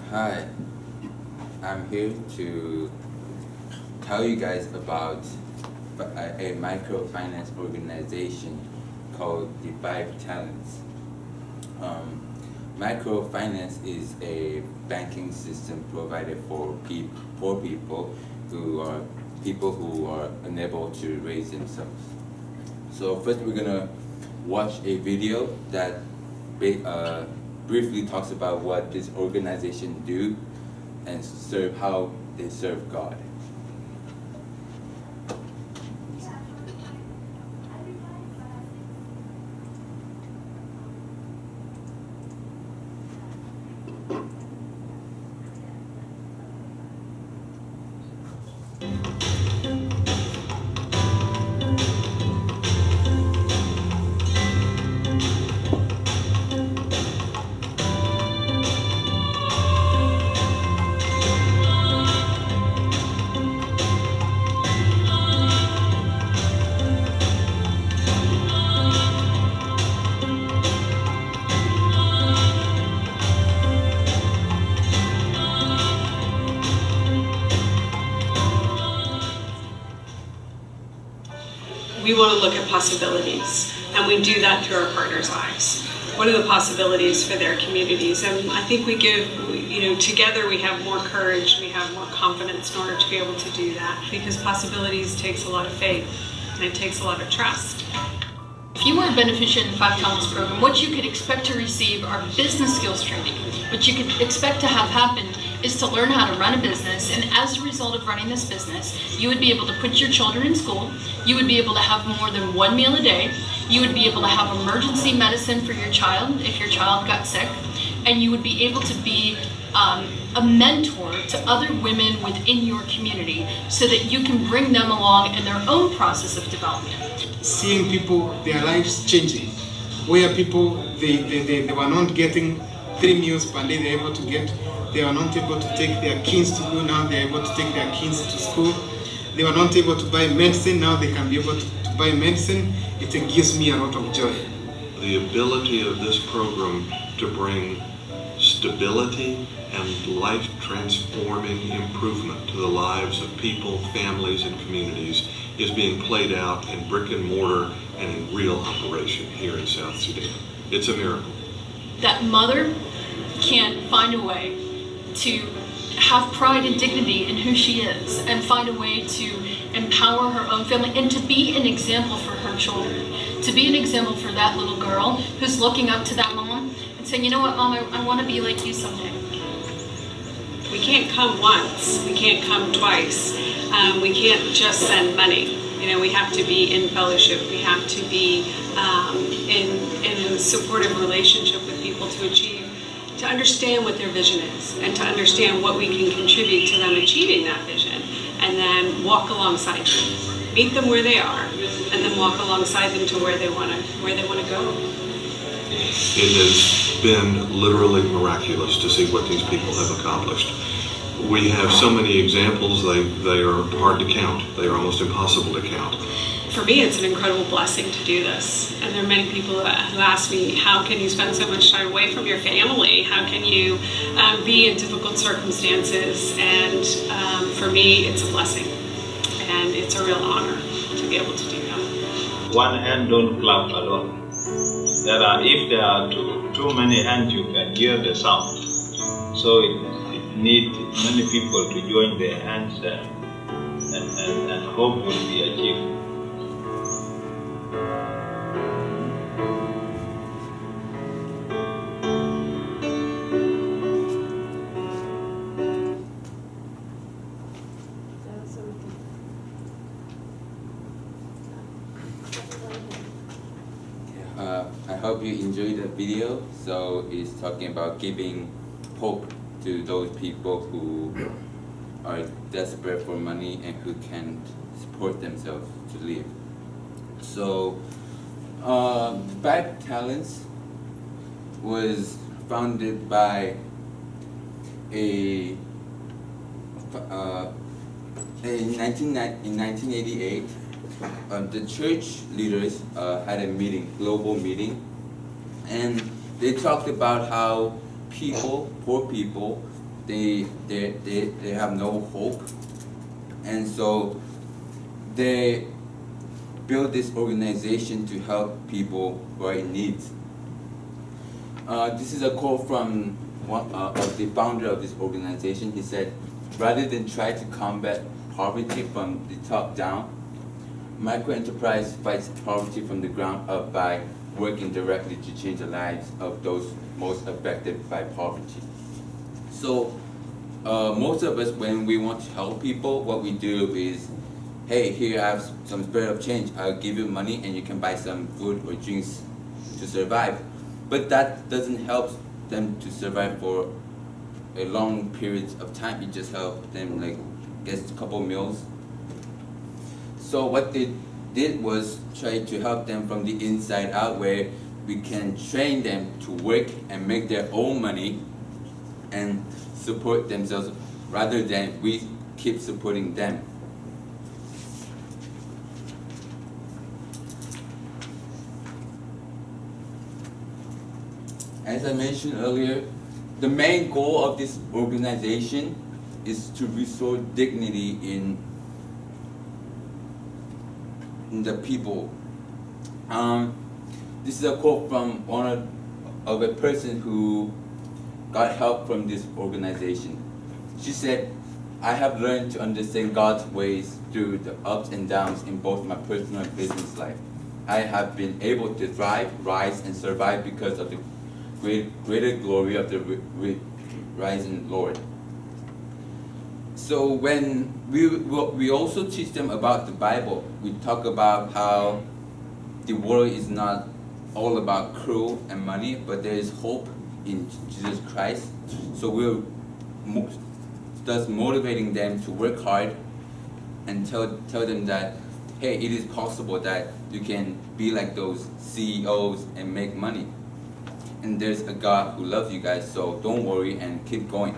Hi, I'm here to tell you guys about a microfinance organization called the Five Talents. Microfinance is a banking system provided for poor people who are unable to raise themselves. So first we're gonna watch a video that briefly talks about what this organization do and how they serve God. We want to look at possibilities, and we do that through our partners' eyes. What are the possibilities for their communities? And I think we give, together we have more courage, we have more confidence in order to be able to do that, because possibilities takes a lot of faith, and it takes a lot of trust. If you were a beneficiary in the Five Talents program, what you could expect to receive are business skills training. What you could expect to have happen is to learn how to run a business, and as a result of running this business, you would be able to put your children in school, you would be able to have more than one meal a day, you would be able to have emergency medicine for your child if your child got sick, and you would be able to be a mentor to other women within your community so that you can bring them along in their own process of development. Seeing people, their lives changing, where people, they were not getting 3 meals per day they were able to get, they were not able to take their kids to school, now they're able to take their kids to school. They were not able to buy medicine, now they can be able to buy medicine. It gives me a lot of joy. The ability of this program to bring stability and life-transforming improvement to the lives of people, families, and communities is being played out in brick and mortar and in real operation here in South Sudan. It's a miracle. That mother can find a way to have pride and dignity in who she is and find a way to empower her own family and to be an example for her children, to be an example for that little girl who's looking up to that mom and saying, you know what, Mom, I want to be like you someday. We can't come once, we can't come twice, we can't just send money. We have to be in fellowship, we have to be in a supportive relationship with people to understand what their vision is and to understand what we can contribute to them achieving that vision, and then walk alongside them, meet them where they are, and then walk alongside them to where they want to go. It has been literally miraculous to see what these people have accomplished. We have so many examples, they are hard to count. They are almost impossible to count. For me, it's an incredible blessing to do this. And there are many people who ask me, how can you spend so much time away from your family? How can you be in difficult circumstances? And for me, it's a blessing. And it's a real honor to be able to do that. One hand don't clap alone. If there are too many hands, you can hear the sound. So it needs many people to join their hands and hope will be achieved. I hope you enjoyed the video. So it's talking about giving hope to those people who are desperate for money and who can't support themselves to live. So Five Talents was founded by in 1988. The church leaders had a meeting, global meeting, and they talked about how people, poor people, they have no hope, and so they build this organization to help people who are in need. This is a quote from one of the founder of this organization. He said, "Rather than try to combat poverty from the top down, microenterprise fights poverty from the ground up by working directly to change the lives of those most affected by poverty." So most of us, when we want to help people, what we do is, hey, here I have some spare of change, I'll give you money and you can buy some food or drinks to survive. But that doesn't help them to survive for a long period of time. It just helps them like get a couple meals. So what they did was try to help them from the inside out, where we can train them to work and make their own money and support themselves rather than we keep supporting them. As I mentioned earlier, the main goal of this organization is to restore dignity in the people. This is a quote from one of a person who got help from this organization. She said, "I have learned to understand God's ways through the ups and downs in both my personal and business life. I have been able to thrive, rise, and survive because of the greater glory of the rising Lord." So when we also teach them about the Bible, we talk about how the world is not all about cruel and money, but there is hope in Jesus Christ. So we're thus motivating them to work hard and tell them that, hey, it is possible that you can be like those CEOs and make money. And there's a God who loves you guys, so don't worry and keep going.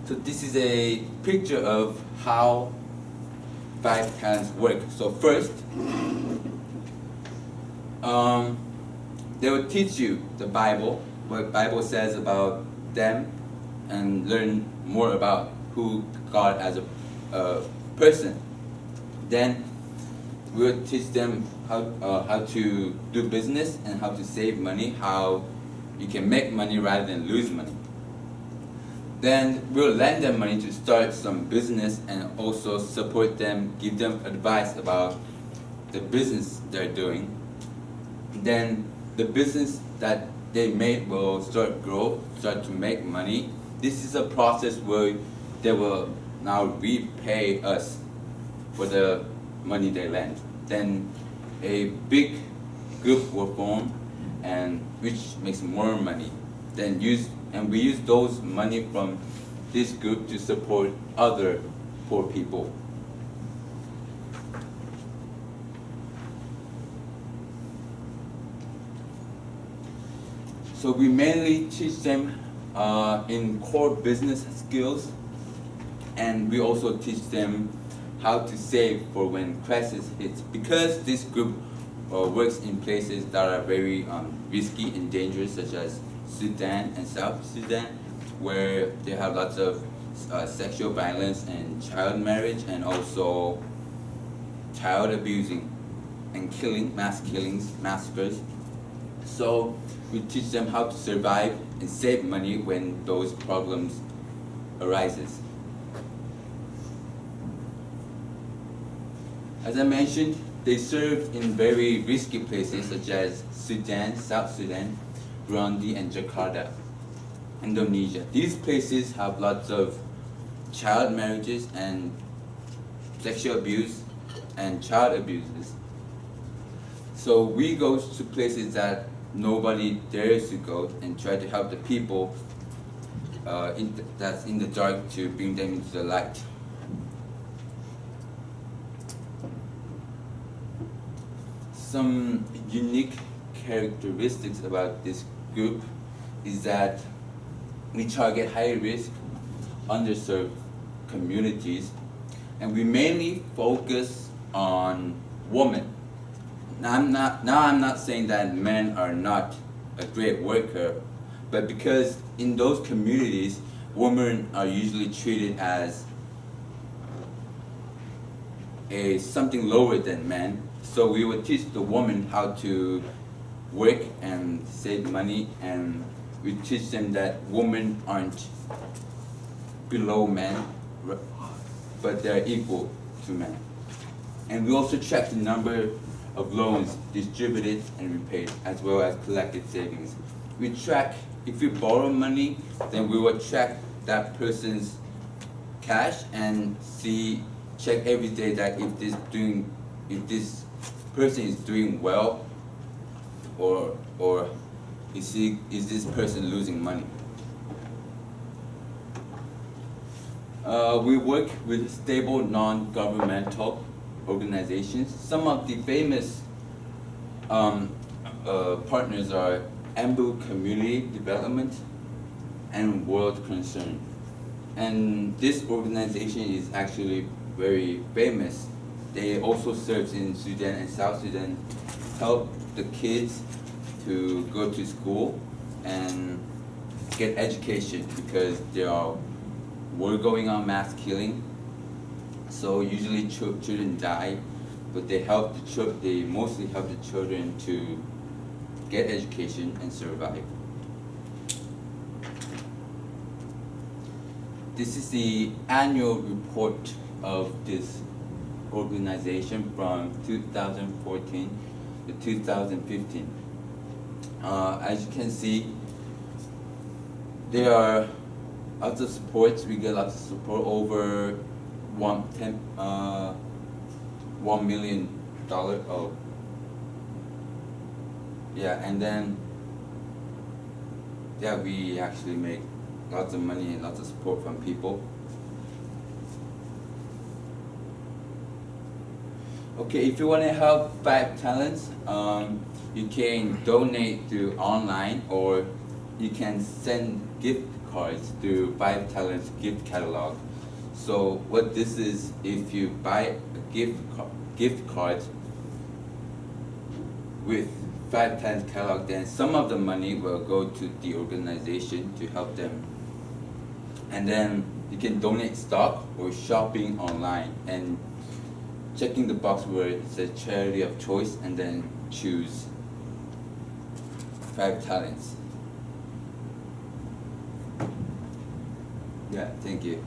So this is a picture of how 5 talents work. So first, they will teach you the Bible, what Bible says about them, and learn more about who God as a person. Then we'll teach them how to do business and how to save money, how you can make money rather than lose money. Then we'll lend them money to start some business and also support them, give them advice about the business they're doing. Then the business that they made will start to make money. This is a process where they will now repay us for the money they lend. Then a big group will form, and which makes more money. Then we use those money from this group to support other poor people. So we mainly teach them in core business skills, and we also teach them how to save for when crisis hits. Because this group works in places that are very risky and dangerous, such as Sudan and South Sudan, where they have lots of sexual violence and child marriage, and also child abusing and mass killings, massacres. So we teach them how to survive and save money when those problems arises. As I mentioned, they served in very risky places such as Sudan, South Sudan, Burundi, and Jakarta, Indonesia. These places have lots of child marriages and sexual abuse and child abuses. So we go to places that nobody dares to go and try to help the people that's in the dark to bring them into the light. Some unique characteristics about this group is that we target high risk, underserved communities, and we mainly focus on women. I'm not saying that men are not a great worker, but because in those communities, women are usually treated as something lower than men. So we would teach the woman how to work and save money, and we teach them that women aren't below men, but they're equal to men. And we also track the number of loans distributed and repaid, as well as collected savings. We track, if you borrow money, then we will track that person's cash and check every day that if this person is doing well, or is this person losing money. We work with stable non-governmental organizations. Some of the famous partners are Ambu Community Development and World Concern. And this organization is actually very famous. They also serve in Sudan and South Sudan, help the kids to go to school and get education, because there are war going on, mass killing. So usually children die, but they mostly help the children to get education and survive. This is the annual report of this organization from 2014 to 2015. As you can see, there are lots of supports. We get lots of support, over $1 million. Oh, yeah, and then we actually make lots of money and lots of support from people. Okay, if you want to help 5 Talents, you can donate through online, or you can send gift cards through 5 Talents gift catalog. So what this is, if you buy a gift card with 5 Talents catalog, then some of the money will go to the organization to help them. And then you can donate stock or shopping online, and checking the box where it says charity of choice, and then choose 5 Talents. Yeah, thank you.